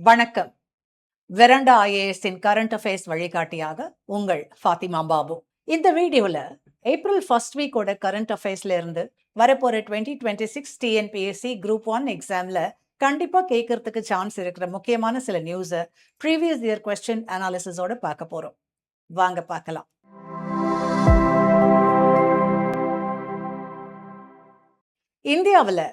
வணக்கம். Veranda ஐஏஎஸ்ஸின் current affairs வழிகாட்டியாக உங்கள் ஃபாத்திமா பாபு. இந்த வீடியோல ஏப்ரல் ஃபர்ஸ்ட் வீக்கோட கரண்ட் அஃபேர்ஸ்ல இருந்து வரப்போற 2026 டிஎன்பிஎஸ்சி குரூப் 1 எக்ஸாம்ல கண்டிப்பா கேட்கறதுக்கு சான்ஸ் இருக்கிற முக்கியமான சில நியூஸை ப்ரீவியஸ் இயர் கொஸ்டின் அனாலிசிஸோட பார்க்க போறோம். வாங்க பார்க்கலாம். இந்தியாவுல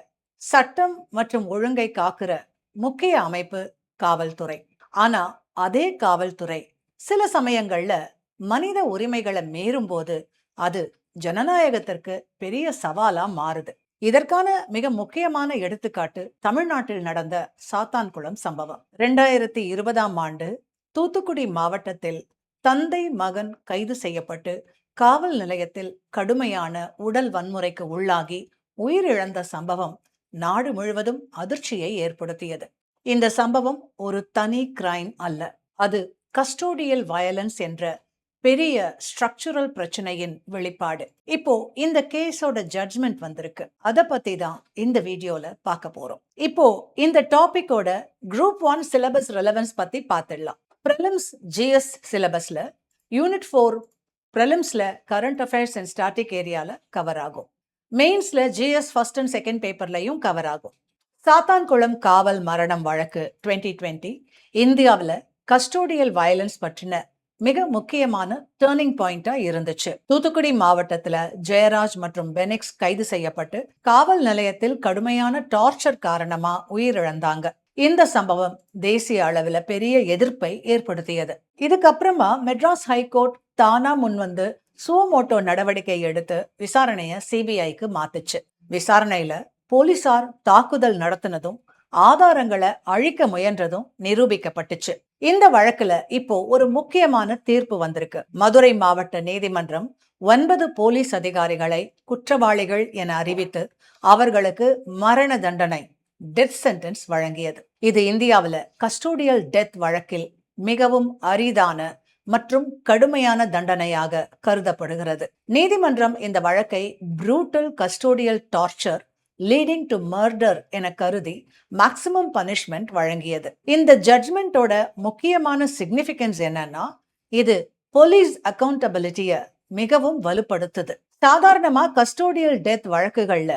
சட்டம் மற்றும் ஒழுங்கை காக்கிற முக்கிய அமைப்பு காவல்துறை. ஆனா அதே காவல்துறை சில சமயங்கள்ல மனித உரிமைகளை மீறும்போது அது ஜனநாயகத்திற்கு பெரிய சவாலா மாறுது. இதற்கான மிக முக்கியமான எடுத்துக்காட்டு தமிழ்நாட்டில் நடந்த சாத்தான்குளம் சம்பவம். 2020ஆம் ஆண்டு தூத்துக்குடி மாவட்டத்தில் தந்தை மகன் கைது செய்யப்பட்டு காவல் நிலையத்தில் கடுமையான உடல் வன்முறைக்கு உள்ளாகி உயிரிழந்த சம்பவம் நாடு முழுவதும் அதிர்ச்சியை ஏற்படுத்தியது. இந்த சம்பவம் ஒரு தனி கிரைம் அல்ல, அது கஸ்டோடியல் வயலன்ஸ் என்ற பெரிய ஸ்ட்ரக்சரல் பிரச்சனையின் வெளிப்பாடு. இப்போ இந்த கேஸோட ஜட்ஜ்மெண்ட் வந்திருக்கு. அத பத்தி தான் இந்த வீடியோல பார்க்க போறோம். இப்போ இந்த டாபிக்கோட குரூப் 1 சிலபஸ் ரெலவன்ஸ் பத்தி பார்த்துடலாம். பிரிலிம்ஸ் ஜிஎஸ் சிலபஸ்ல யூனிட் 4 பிரிலிம்ஸ்ல கரண்ட் அஃபேர்ஸ் அண்ட் ஸ்டாட்டிக் ஏரியால கவர் ஆகும். மெயின்ஸ்ல ஜிஎஸ் ஃபர்ஸ்ட் அண்ட் செகண்ட் பேப்பர்லையும் கவர் ஆகும். சாத்தான்குளம் காவல் மரணம் வழக்கு 2020 இந்தியாவில் கஸ்டோடியல் வயலன்ஸ் பற்றின மிக முக்கியமான டேர்னிங் பாயிண்டா இருந்துச்சு. தூத்துக்குடி மாவட்டத்துல ஜெயராஜ் மற்றும் பெனிக்ஸ் கைது செய்யப்பட்டு காவல் நிலையத்தில் கடுமையான டார்ச்சர் காரணமா உயிரிழந்தாங்க. இந்த சம்பவம் தேசிய அளவில் பெரிய எதிர்ப்பை ஏற்படுத்தியது. இதுக்கப்புறமா மெட்ராஸ் ஹைகோர்ட் தானா முன்வந்து சுவமோட்டோ நடவடிக்கை எடுத்து விசாரணைய சிபிஐக்கு மாத்துச்சு. விசாரணையில போலீசார் தாக்குதல் நடத்தினதும் ஆதாரங்களை அழிக்க முயன்றதும் நிரூபிக்கப்பட்டுச்சு. இந்த வழக்குல இப்போ ஒரு முக்கியமான தீர்ப்பு வந்திருக்கு. மதுரை மாவட்ட நீதிமன்றம் 9 போலீஸ் அதிகாரிகளை குற்றவாளிகள் என அறிவித்து அவர்களுக்கு மரண தண்டனை டெத் சென்டென்ஸ் வழங்கியது. இது இந்தியாவில் கஸ்டோடியல் டெத் வழக்கில் மிகவும் அரிதான மற்றும் கடுமையான தண்டனையாக கருதப்படுகிறது. நீதிமன்றம் இந்த வழக்கை brutal custodial torture leading to murder என கருதி மேக்சிமம் பனிஷ்மெண்ட் வழங்கியது. இந்த ஜட்ஜ்மெண்டோட முக்கியமான சிக்னிஃபிகன்ஸ் என்னன்னா, இது போலீஸ் அக்கௌண்டபிலிட்டிய மிகவும் வலுப்படுத்துது. சாதாரணமா கஸ்டோடியல் டெத் வழக்குகள்ல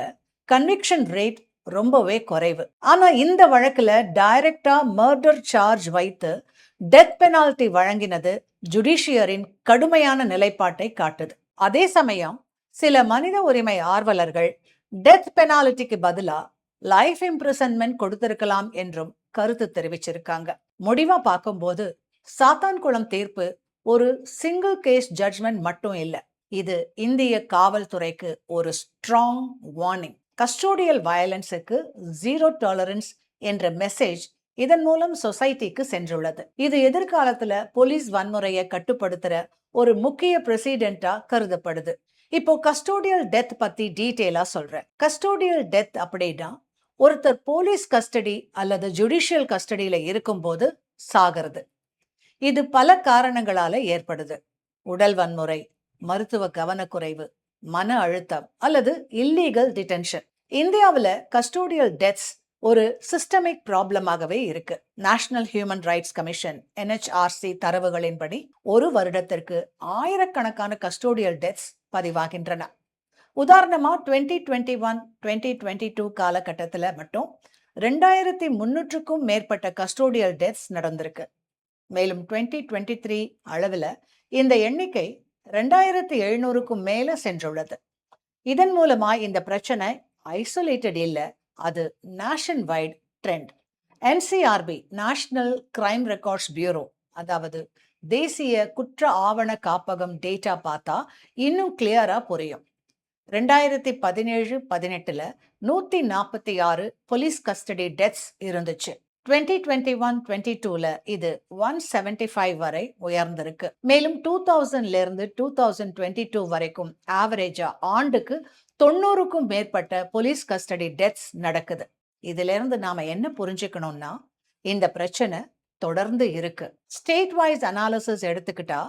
கன்விக்ஷன் ரேட் ரொம்பவே குறைவு. ஆனா இந்த வழக்குல டைரக்டா மர்டர் சார்ஜ் வைத்து டெத் பெனால்டி வழங்கினது ஜுடிஷியரின் கடுமையான நிலைப்பாட்டை காட்டுது. அதே சமயம் சில மனித உரிமை ஆர்வலர்கள் டெத் பெனால்டிக்கு பதிலா லைஃப் இம்ப்ரிசன்மெண்ட் கொடுத்திருக்கலாம் என்றும் கருத்து தெரிவிச்சிருக்காங்க. முடிவா பார்க்கும்போது சாத்தான்குளம் தீர்ப்பு ஒரு சிங்கிள் கேஸ் ஜட்ஜ்மெண்ட் மட்டும் இல்ல, இது இந்திய காவல்துறைக்கு ஒரு ஸ்ட்ராங் வார்னிங். கஸ்டோடியல் வயலன்ஸுக்கு ஜீரோ டாலரன்ஸ் என்ற மெசேஜ் இதன் மூலம் சொசைட்டிக்கு சென்றுள்ளது. இது எதிர்காலத்துல போலீஸ் வன்முறையை கட்டுப்படுத்துற ஒரு முக்கிய பிரசிடென்டா கருதப்படுது. இப்போ கஸ்டோடியல் டெத் பத்தி டீட்டெயிலா சொல்றேன். கஸ்டோடியல் டெத் அப்படின்னா ஒருத்தர் போலீஸ் கஸ்டடி அல்லது ஜுடிஷியல் கஸ்டடியில இருக்கும்போது சாகிறது. இது பல காரணங்களால ஏற்படுது. உடல் வன்முறை, மருத்துவ கவனக்குறைவு, மன அழுத்தம் அல்லது இல்லீகல் டிடென்ஷன். இந்தியாவில் கஸ்டோடியல் டெத்ஸ் ஒரு சிஸ்டமிக் ப்ராப்ளமாகவே இருக்கு. National human rights commission NHRC தரவுகளின்படி ஒரு வருடத்திற்கு ஆயிரக்கணக்கான கஸ்டோடியல் டெத்ஸ் பதிவாகின்றன. உதாரணமா 2021-2022 காலகட்டத்தில் மட்டும் 2300க்கும் மேற்பட்ட கஸ்டோடியல் டெத்ஸ் நடந்திருக்கு. மேலும் 2023 அளவில் இந்த எண்ணிக்கை 2700க்கும் மேல சென்றுள்ளது. இதன் மூலமா இந்த பிரச்சனை ஐசோலேட்டட் இல்ல, அது nation wide trend. NCRB national crime records bureau, அதாவது தேசிய குற்ற ஆவண காப்பகம் டேட்டா பார்த்தா இன்னும் கிளியரா புரியும். 2017-18 146 போலீஸ் கஸ்டடி டெத்ஸ் இருந்துச்சு. 2021-22 இது 175 வரை உயர்ந்திருக்கு. மேலும் 2000 இருந்து 2022 வரைக்கும் ஆவரேஜா ஆண்டுக்கு 90க்கும் மேற்பட்ட போலீஸ் கஸ்டடி டெத்ஸ் நடக்குது. இதுல இருந்து நாம என்ன புரிஞ்சுக்கணும்னா, இந்த பிரச்சனை தொடர்ந்து இருக்கு. ஸ்டேட் வைஸ் அனாலிசிஸ் எடுத்துக்கிட்டா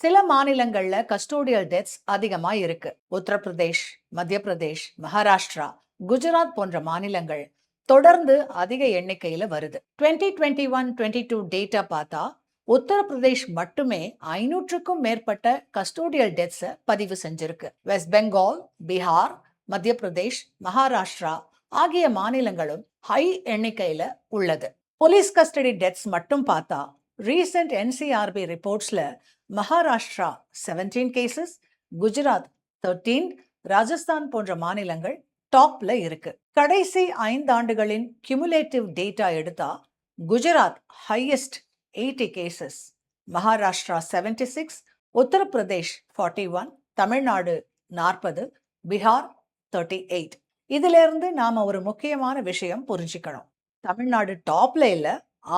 சில மாநிலங்கள்ல கஸ்டோடியல் டெத்ஸ் அதிகமா இருக்கு. உத்தரப்பிரதேஷ், மத்திய பிரதேஷ், மகாராஷ்டிரா, குஜராத் போன்ற மாநிலங்கள் தொடர்ந்து அதிக எண்ணிக்கையில வருது. 2021-22 டேட்டா பார்த்தா உத்தரப்பிரதேஷ் மட்டுமே 500க்கும் மேற்பட்ட கஸ்டோடியல் டெத்ஸை பதிவு செஞ்சிருக்கு. வெஸ்ட் பெங்கால், பீகார், மத்திய பிரதேஷ், மகாராஷ்டிரா ஆகிய மாநிலங்களும் ஹை எண்ணிக்கையில உள்ளது. போலீஸ் கஸ்டடி டெத்ஸ் மட்டும் பார்த்தா ரீசெண்ட் NCRB ரிப்போர்ட்ஸ்ல மகாராஷ்டிரா 17 கேசஸ், குஜராத் 13, ராஜஸ்தான் போன்ற மாநிலங்கள் டாப்ல இருக்கு. கடைசி 5 ஆண்டுகளின் கியூமுலேட்டிவ் டேட்டா எடுத்தா குஜராத் ஹையஸ்ட் 80 கேசஸ், மகாராஷ்டிரா 76, உத்தரப்பிரதேஷ் 41, தமிழ்நாடு 40, பீகார் 38. இதுல இருந்து நாம ஒரு முக்கியமான விஷயம் புரிஞ்சுக்கணும். தமிழ்நாடு டாப்ல இல்ல,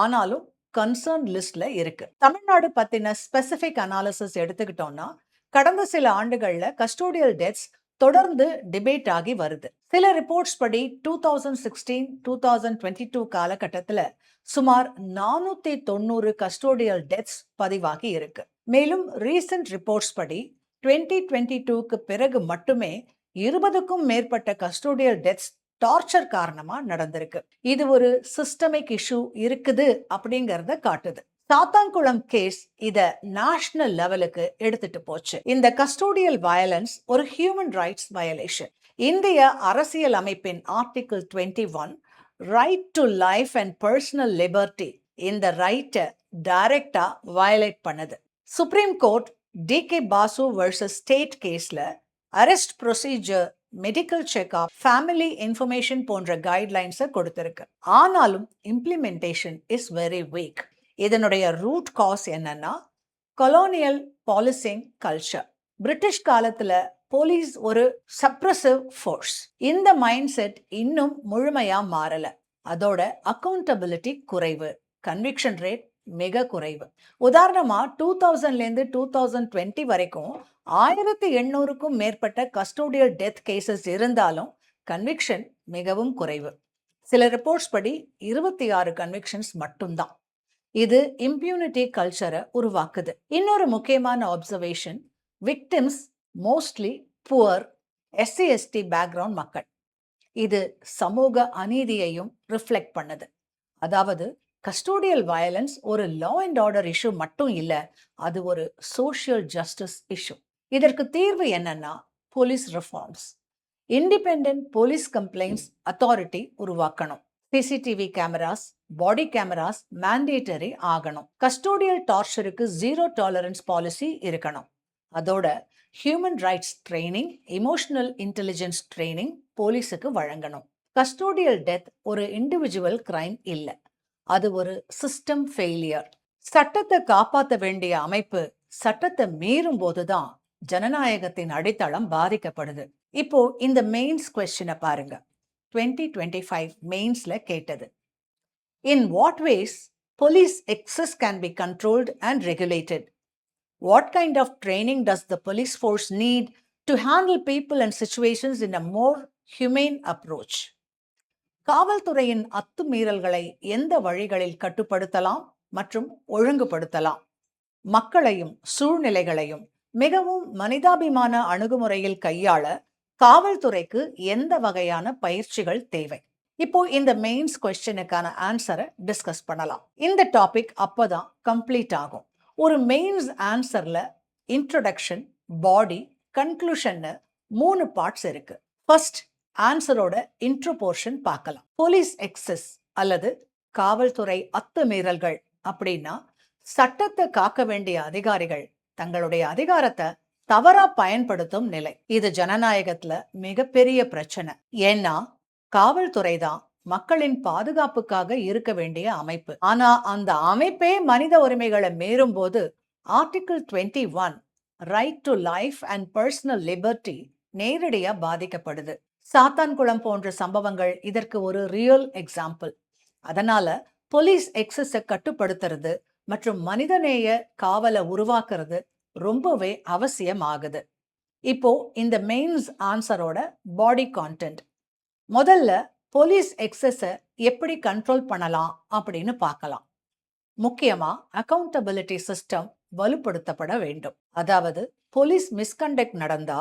ஆனாலும் கன்சர்ன் லிஸ்ட்ல இருக்கு. தமிழ்நாடு பத்தின ஸ்பெசிபிக் அனாலிசிஸ் எடுத்துக்கிட்டோம்னா கடந்த சில ஆண்டுகள்ல கஸ்டோடியல் டெத்ஸ் தொடர்ந்து டிபேட் ஆகி வருது. சில ரிப்போர்ட்ஸ் படி 2016-2022 காலகட்டத்தில் சுமார் 490 கஸ்டோடியல் டெத்ஸ் பதிவாகி இருக்கு. மேலும் ரீசெண்ட் ரிப்போர்ட்ஸ் படி 2022க்கு பிறகு மட்டுமே 20க்கும் மேற்பட்ட கஸ்டோடியல் டெத்ஸ் டார்ச்சர் காரணமா நடந்திருக்கு. இது ஒரு சிஸ்டமிக் இஷ்யூ இருக்குது அப்படிங்கறத காட்டுது. சாத்தான்குளம் கேஸ் இத நேஷனல் லெவலுக்கு எடுத்துட்டு போச்சு. இந்த கஸ்டோடியல் வயலன்ஸ் ஒரு ஹியூமன் ரைட்ஸ் வயலேஷன். இந்திய அரசியல் அமைப்பின் article 21 right to life and personal liberty இந்த ரைட்டை டைரக்டா வயலேட் பண்ணுது. Supreme court DK Basu versus state கேஸ்ல arrest procedure, medical checkup, family information போன்ற கைட்லைன்ஸை கொடுத்திருக்கு. ஆனாலும் இம்ப்ளிமெண்டேஷன் இஸ் வெரி வீக். இதனுடைய ரூட் காஸ் என்னன்னா கொலோனியல் பாலிசிங் கல்ச்சர். பிரிட்டிஷ் காலத்துல போலீஸ் ஒரு சப்ரசிவ் ஃபோர்ஸ். இந்த மைண்ட் செட் இன்னும் முழுமையா மாறல. அதோட அக்கௌண்டபிலிட்டி குறைவு, கன்விக்ஷன் ரேட் மிக குறைவு. உதாரணமா 2000லேருந்து 2020 வரைக்கும் 1800க்கும் மேற்பட்ட கஸ்டோடியல் டெத் கேசஸ் இருந்தாலும் கன்விக்ஷன் மிகவும் குறைவு. சில ரிப்போர்ட்ஸ் படி 26 கன்விக்ஷன்ஸ் மட்டும்தான். இது இம்ப்யூனிட்டி கல்ச்சரை உருவாக்குது. இன்னொரு முக்கியமான observation, victims mostly poor SC/ST background மக்கள். இது சமூக அநீதியையும் ரிஃப்ளெக்ட் பண்ணுது. அதாவது கஸ்டோடியல் வயலன்ஸ் ஒரு லா அண்ட் ஆர்டர் இஷ்யூ மட்டும் இல்ல, அது ஒரு சோஷியல் ஜஸ்டிஸ் இஷ்யூ. இதற்கு தீர்வு என்னன்னா police reforms. Independent police complaints authority உருவாக்கணும். CCTV cameras, body cameras mandatory ஆகணும். கஸ்டோடியல் டார்ச்சருக்கு 0 டாலரன்ஸ் பாலிசி இருக்கணும். அதோட human rights training, emotional intelligence training போலீஸுக்கு வழங்கணும். கஸ்டோடியல் டெத் ஒரு இண்டிவிஜுவல் கிரைம் இல்ல, அது ஒரு சிஸ்டம் ஃபெயிலியர். சட்டத்தை காப்பாற்ற வேண்டிய அமைப்பு சட்டத்தை மீறும் போதுதான் ஜனநாயகத்தின் அடித்தளம் பாதிக்கப்படுது. இப்போ இந்த மெயின்ஸ் கொஸ்டினை பாருங்க. 2025 மெயின்ஸ்ல கேட்டது. In what ways police excess can be controlled and regulated? What kind of training does the police force need to handle people and situations in a more humane approach? காவல்துறையின் அத்துமீறல்களை எந்த வழிகளில் கட்டுப்படுத்தலாம் மற்றும் ஒழுங்குபடுத்தலாம்? மக்களையும் சூழ்நிலைகளையும் மிகவும் மனிதாபிமான அணுகுமுறையில் கையாள காவல்துறைக்கு எந்த வகையான பயிற்சிகள் தேவை? இப்போ இந்த மெயின்ஸ் கொஸ்டினுக்கான ஆன்சரை டிஸ்கஸ் பண்ணலாம். இந்த டாபிக் அப்பதான் கம்ப்ளீட் ஆகும். ஒரு மெயின்ஸ் ஆன்சர்ல இன்ட்ரோடக்ஷன், பாடி, கன்க்ளூஷன் 3 பார்ட்ஸ் இருக்கு. ஃபர்ஸ்ட் ஆன்சரோட இன்ட்ரோ போர்ஷன் பார்க்கலாம். போலீஸ் எக்ஸஸ் அல்லது காவல்துறை அத்துமீறல்கள் அப்படின்னா சட்டத்தை காக்க வேண்டிய அதிகாரிகள் தங்களுடைய அதிகாரத்தை தவறா பயன்படுத்தும் நிலை. இது ஜனநாயகத்துல மிகப்பெரிய பிரச்சனை. ஏன்னா காவல்துறை தான் மக்களின் பாதுகாப்புக்காக இருக்க வேண்டிய அமைப்பு. ஆனா அந்த அமைப்பே மனித உரிமைகளை மீறும் போது article 21 right to life and personal liberty நேரடியா பாதிக்கப்படுது. சாத்தான்குளம் போன்ற சம்பவங்கள் இதற்கு ஒரு ரியல் எக்ஸாம்பிள். அதனால போலீஸ் எக்ஸஸை கட்டுப்படுத்துறது மற்றும் மனிதநேய காவலை உருவாக்குறது ரொம்பவே அவசியம் ஆகுது. இப்போ இந்த மெயின்ஸ் ஆன்சரோட பாடி கான்டென்ட். முதல்ல போலீஸ் எக்ஸஸை எப்படி கண்ட்ரோல் பண்ணலாம் அப்படின்னு பார்க்கலாம். முக்கியமா அக்கௌண்டபிலிட்டி சிஸ்டம் வலுப்படுத்தப்பட வேண்டும். அதாவது போலீஸ் மிஸ்கண்டக்ட் நடந்தா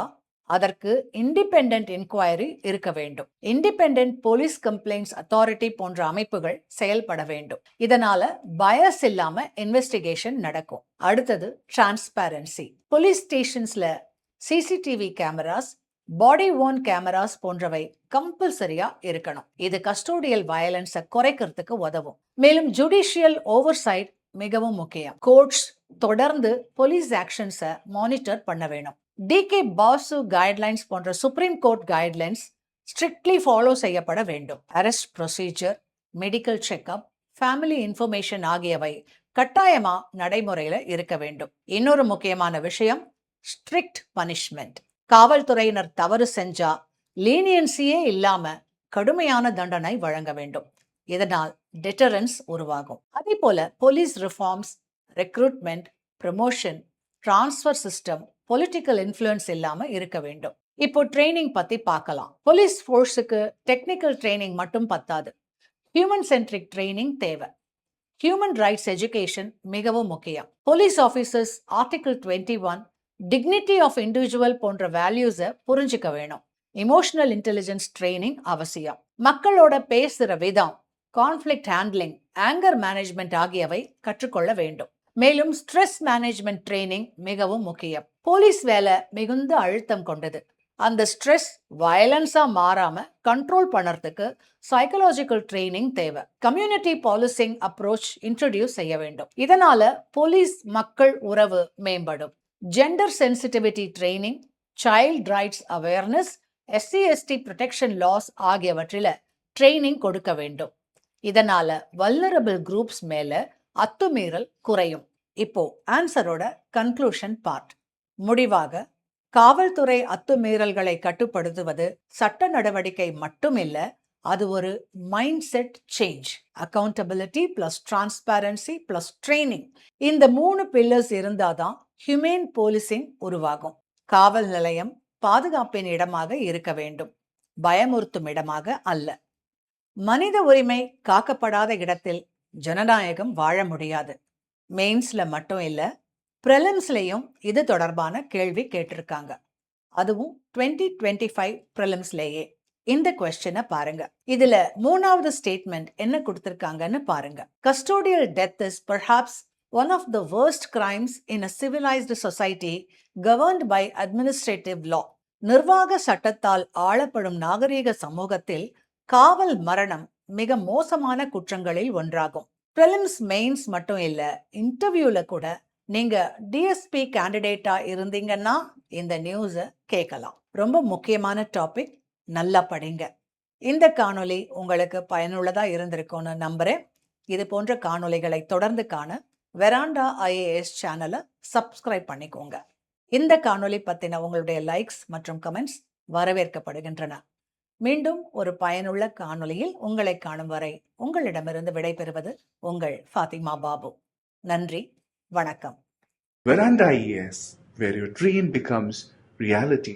அதற்கு இண்டிபெண்டன்ட் இன்கொயரி இருக்க வேண்டும். இண்டிபெண்டன்ட் போலீஸ் கம்ப்ளைண்ட்ஸ் அத்தாரிட்டி போன்ற அமைப்புகள் செயல்பட வேண்டும். இதனால பயஸ் இல்லாம இன்வெஸ்டிகேஷன் நடக்கும். அடுத்தது டிரான்ஸ்பேரன்சி. போலீஸ் ஸ்டேஷன்ஸ்ல சிசிடிவி கேமராஸ், பாடி ஓன் கேமராஸ் போன்றவை கம்பல்சரியா இருக்கணும். இது கஸ்டோடியல் வயலன்ஸை குறைக்கிறதுக்கு உதவும். மேலும் ஜுடிஷியல் ஓவர்சைட் மிகவும் முக்கியம். கோர்ட்ஸ் தொடர்ந்து போலீஸ் ஆக்ஷன்ஸை மானிட்டர் பண்ண வேணும். டிகே பாசு கைட்லைன்ஸ் போன்ற supreme court guidelines strictly follow செய்யப்பட வேண்டும். Arrest procedure, medical checkup, family information ஆகியவை கட்டாயமா நடைமுறையில இருக்க வேண்டும். இன்னொரு முக்கியமான விஷயம் ஸ்ட்ரிக்ட் பனிஷ்மெண்ட். காவல்துறையினர் தவறு செஞ்சா லீனியன்சியே இல்லாம கடுமையான தண்டனை வழங்க வேண்டும். இதனால் டெட்டரன்ஸ் உருவாகும். அதே போல police reforms, recruitment, promotion, transfer system, political influence இல்லாம இருக்க வேண்டும். இப்போ ட்ரைனிங் பத்தி பார்க்கலாம். போலீஸ் ஃபோர்ஸுக்கு டெக்னிக்கல் ட்ரைனிங் மட்டும் பத்தாது, ஹியூமன் சென்ட்ரிக் ட்ரைனிங் தேவை. ஹியூமன் ரைட்ஸ் எஜுகேஷன் மிகவும் முக்கியம். Police officers article 21, dignity of individual போன்ற வேல்யூஸை புரிஞ்சுக்க வேணும். இமோஷனல் இன்டெலிஜென்ஸ் ட்ரைனிங் அவசியம். மக்களோட பேசுற விதம், கான்ஃப்ளிக்ட் ஹேண்ட்லிங், ஆங்கர் மேனேஜ்மெண்ட் ஆகியவை கற்றுக்கொள்ள வேண்டும். மேலும் ஸ்ட்ரெஸ் மேனேஜ்மெண்ட் ட்ரைனிங் மிகவும் முக்கியம். போலீஸ் வேலை மிகுந்த அழுத்தம் கொண்டது. அந்த ஸ்ட்ரெஸ் வயலன்ஸா மாறாம கண்ட்ரோல் பண்ணுறதுக்கு சைக்கலாஜிக்கல் ட்ரைனிங் தேவை. கம்யூனிட்டி பாலிசிங் அப்ரோச் இன்ட்ரடியூஸ் செய்ய வேண்டும். இதனால போலீஸ் மக்கள் உறவு மேம்படும். Gender sensitivity training, child rights awareness, SC/ST protection laws ஆகியவற்றில ட்ரைனிங் கொடுக்க வேண்டும். இதனால வல்னரபிள் குரூப்ஸ் மேல அத்துமீறல் குறையும். இப்போ ஆன்சரோட கன்க்ளூஷன் பார்ட். முடிவாக, காவல்துறை அத்துமீறல்களை கட்டுப்படுத்துவது சட்ட நடவடிக்கை மட்டுமில்ல, அது ஒரு mind set change. Accountability plus transparency plus training, இந்த 3 பில்லர்ஸ் இருந்தாதான் ஹியூமேன் போலீசிங் உருவாகும். காவல் நிலையம் பாதுகாப்பின் இடமாக இருக்க வேண்டும், பயமுறுத்தும் இடமாக அல்ல. மனித உரிமை காக்கப்படாத இடத்தில் ஜனநாயகம் வாழ முடியாது. மெயின்ஸ்ல மட்டும் இல்ல, பிரிலிம்ஸ்லயும் இது தொடர்பான கேள்வி கேட்டிருக்காங்க. அதுவும் 2025 பிரிலிம்ஸ்லேயே. இந்த கொஸ்டினை பாருங்க. இதுல 3வது ஸ்டேட்மெண்ட் என்ன கொடுத்திருக்காங்கன்னு பாருங்க. Custodial death is perhaps one of the worst crimes in a civilized society governed by administrative law. நிர்வாக சட்டத்தால் ஆளப்படும் நாகரீக சமூகத்தில் காவல் மரணம் மிக மோசமான குற்றங்களில் ஒன்றாகும். பிரிலிம்ஸ் மெயின்ஸ் மட்டும் இல்ல, இன்டர்வியூல கூட நீங்க டிஎஸ்பி கேண்டிடேட்டா இருந்தீங்கன்னா இந்த நியூஸை கேட்கலாம். ரொம்ப முக்கியமான டாபிக், நல்லா படிங்க. இந்த காணொளி உங்களுக்கு பயனுள்ளதா இருந்திருக்கும்னு நம்புறேன். இது போன்ற காணொளிகளை தொடர்ந்து காண வெராண்டா IAS சேனலை சப்ஸ்கிரைப் பண்ணிக்கோங்க. இந்த காணொளி பத்தின உங்களுடைய லைக்ஸ் மற்றும் கமெண்ட்ஸ் வரவேற்கப்படுகின்றன. மீண்டும் ஒரு பயனுள்ள காணொளியில் உங்களை காணும் வரை உங்களிடமிருந்து விடைபெறுவது உங்கள் ஃபாத்திமா பாபு. நன்றி, வணக்கம். Veranda IAS, where your dream becomes reality.